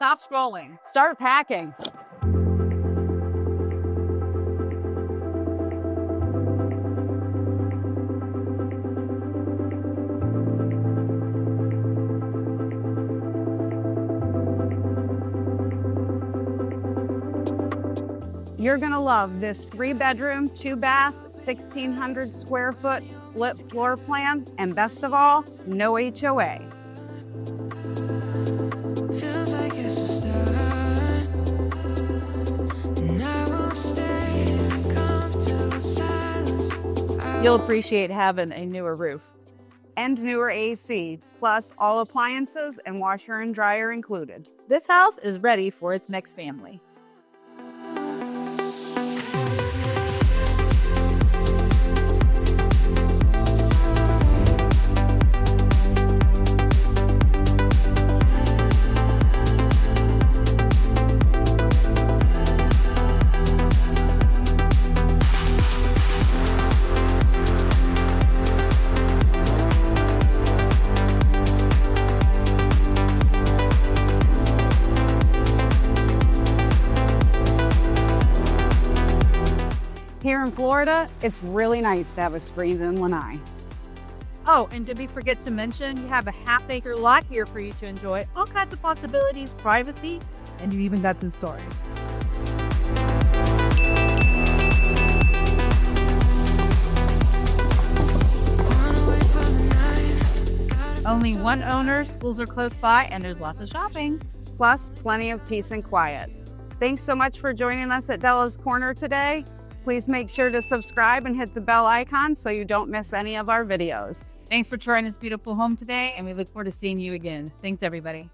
Stop scrolling. Start packing. You're gonna love this 3-bedroom, 2-bath, 1,600 square foot split floor plan, and best of all, no HOA. Feels like it's a start, and I will stay in comfortable silence. You'll appreciate having a newer roof. And newer AC, plus all appliances and washer and dryer included. This house is ready for its next family. Here in Florida, it's really nice to have a screened-in lanai. Oh, and did we forget to mention, you have a half-acre lot here for you to enjoy. All kinds of possibilities, privacy, and you even got some storage. Only one owner, schools are close by, and there's lots of shopping. Plus, plenty of peace and quiet. Thanks so much for joining us at Della's Corner today. Please make sure to subscribe and hit the bell icon so you don't miss any of our videos. Thanks for touring this beautiful home today, and we look forward to seeing you again. Thanks, everybody.